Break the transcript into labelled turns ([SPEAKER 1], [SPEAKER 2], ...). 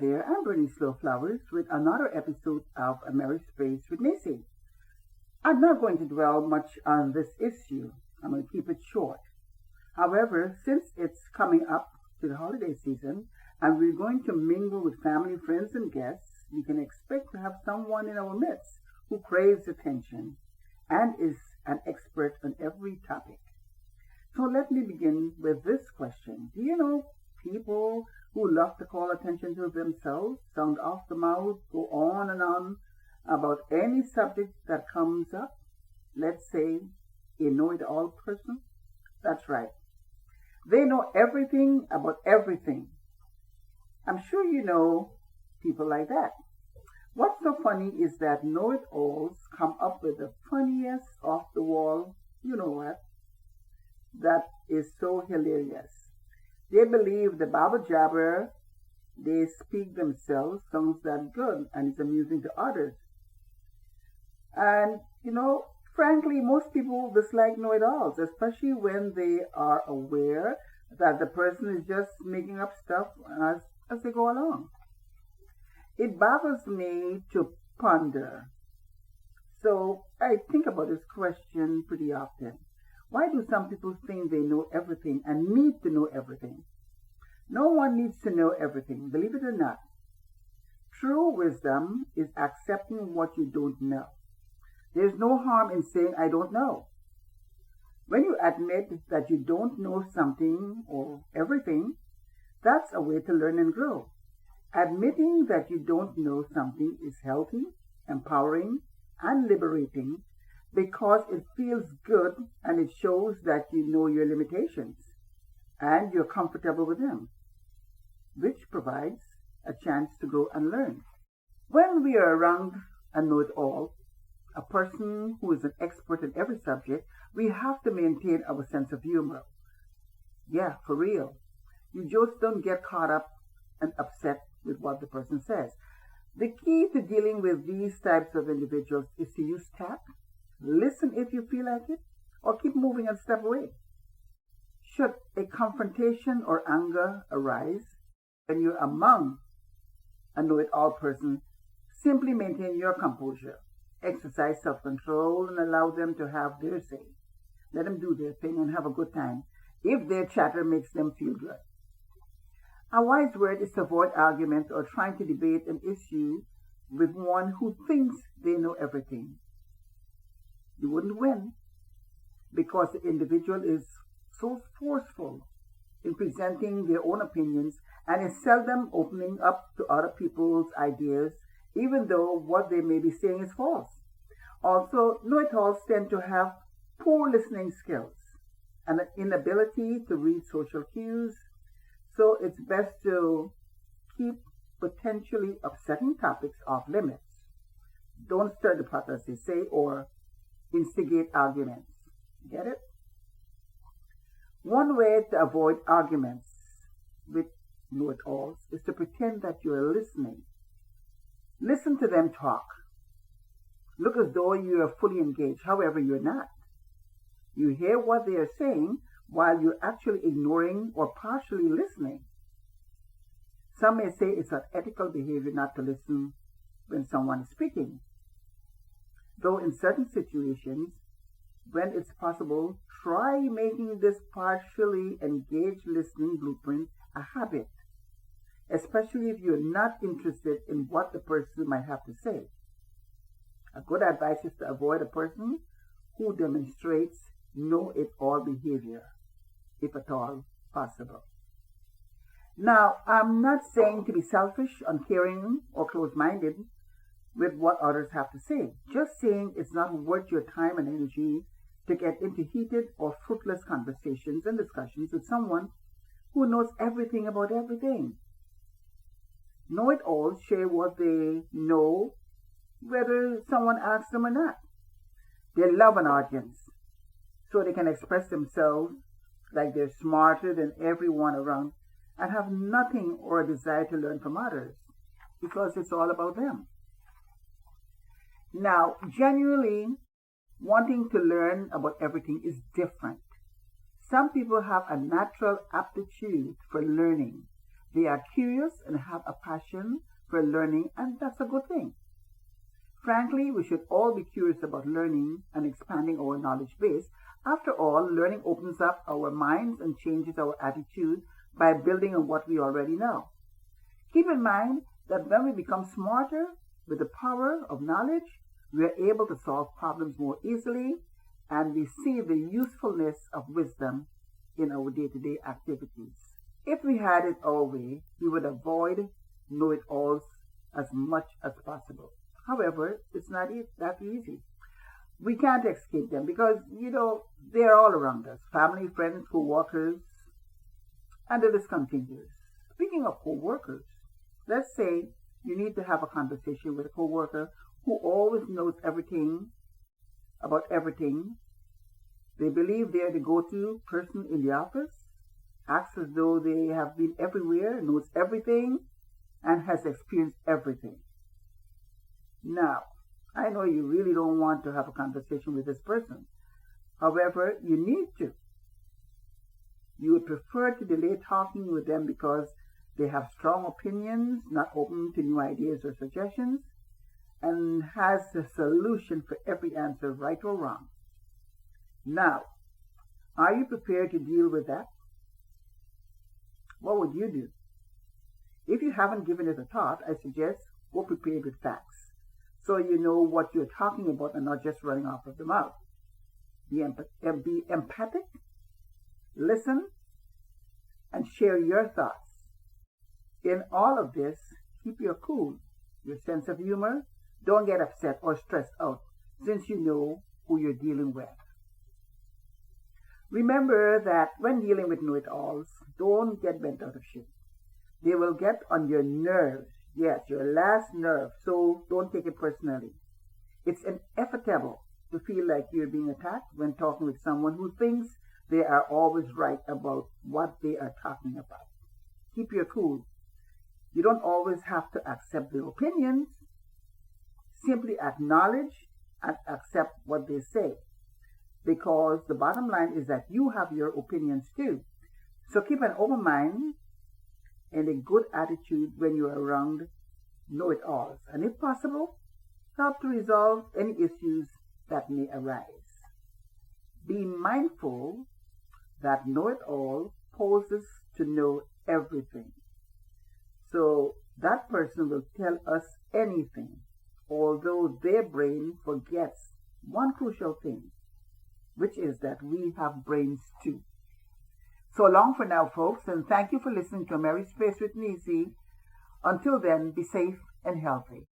[SPEAKER 1] there, I'm Bernie Slowflowers with another episode of A Merry Space with Nisi. I'm not going to dwell much on this issue. I'm going to keep it short. However, since it's coming up to the holiday season and we're going to mingle with family, friends, and guests, we can expect to have someone in our midst who craves attention and is an expert on every topic. So let me begin with this question. Do you know people who love to call attention to themselves, sound off the mouth, go on and on about any subject that comes up? Let's say a know-it-all person. That's right. They know everything about everything. I'm sure you know people like that. What's so funny is that know-it-alls come up with the funniest off-the-wall, you know what, that is so hilarious. They believe the babble jabber, they speak themselves, sounds that good and is amusing to others. And, frankly, most people dislike know-it-alls, especially when they are aware that the person is just making up stuff as they go along. It bothers me to ponder. So I think about this question pretty often. Why do some people think they know everything and need to know everything? No one needs to know everything, believe it or not. True wisdom is accepting what you don't know. There's no harm in saying, I don't know. When you admit that you don't know something or everything, that's a way to learn and grow. Admitting that you don't know something is healthy, empowering, and liberating because it feels good and it shows that you know your limitations and you're comfortable with them, which provides a chance to grow and learn. When we are around a know-it-all, a person who is an expert in every subject, we have to maintain our sense of humor. Yeah, for real. You just don't get caught up and upset with what the person says. The key to dealing with these types of individuals is to use tact, listen if you feel like it, or keep moving and step away. Should a confrontation or anger arise when you're among a know-it-all person, simply maintain your composure. Exercise self-control and allow them to have their say. Let them do their thing and have a good time if their chatter makes them feel good. A wise word is to avoid arguments or trying to debate an issue with one who thinks they know everything. You wouldn't win because the individual is so forceful in presenting their own opinions and is seldom opening up to other people's ideas, even though what they may be saying is false. Also, know-it-alls tend to have poor listening skills and an inability to read social cues, so it's best to keep potentially upsetting topics off limits. Don't stir the pot, as they say, or instigate arguments. Get it? One way to avoid arguments with know-it-alls is to pretend that you're listening. Listen to them talk. Look as though you are fully engaged, however you're not. You hear what they are saying while you're actually ignoring or partially listening. Some may say it's unethical behavior not to listen when someone is speaking. Though in certain situations, when it's possible, try making this partially engaged listening blueprint a habit, especially if you're not interested in what the person might have to say. A good advice is to avoid a person who demonstrates know-it-all behavior, if at all possible. Now, I'm not saying to be selfish, uncaring, or close-minded with what others have to say. Just saying it's not worth your time and energy to get into heated or fruitless conversations and discussions with someone who knows everything about everything. Know-it-alls share what they know, whether someone asks them or not. They love an audience, so they can express themselves like they're smarter than everyone around and have nothing or a desire to learn from others because it's all about them. Now, genuinely wanting to learn about everything is different. Some people have a natural aptitude for learning. They are curious and have a passion for learning, and that's a good thing. Frankly, we should all be curious about learning and expanding our knowledge base. After all, learning opens up our minds and changes our attitude by building on what we already know. Keep in mind that when we become smarter with the power of knowledge, we are able to solve problems more easily, and we see the usefulness of wisdom in our day-to-day activities. If we had it our way, we would avoid know-it-alls as much as possible. However, it's not that easy. We can't escape them because, they're all around us. Family, friends, co-workers, and the list continues. Speaking of co-workers, let's say you need to have a conversation with a co-worker who always knows everything about everything. They believe they are the go-to person in the office, acts as though they have been everywhere, knows everything, and has experienced everything. Now, I know you really don't want to have a conversation with this person. However, you need to. You would prefer to delay talking with them because they have strong opinions, not open to new ideas or suggestions, and has a solution for every answer, right or wrong. Now, are you prepared to deal with that? What would you do? If you haven't given it a thought, I suggest go prepared with facts, so you know what you're talking about and not just running off of the mouth. Be empathic, listen, and share your thoughts. In all of this, keep your cool, your sense of humor. Don't get upset or stressed out, since you know who you're dealing with. Remember that when dealing with know-it-alls, don't get bent out of shape. They will get on your nerves. Yes, your last nerve, so don't take it personally. It's inevitable to feel like you're being attacked when talking with someone who thinks they are always right about what they are talking about. Keep your cool. You don't always have to accept their opinions. Simply acknowledge and accept what they say, because the bottom line is that you have your opinions too. So keep an open mind and a good attitude when you're around know-it-alls, and if possible, help to resolve any issues that may arise. Be mindful that know-it-all poses to know everything. So that person will tell us anything, although their brain forgets one crucial thing, which is that we have brains too. So long for now, folks, and thank you for listening to Mary's Space with Niecy. Until then, be safe and healthy.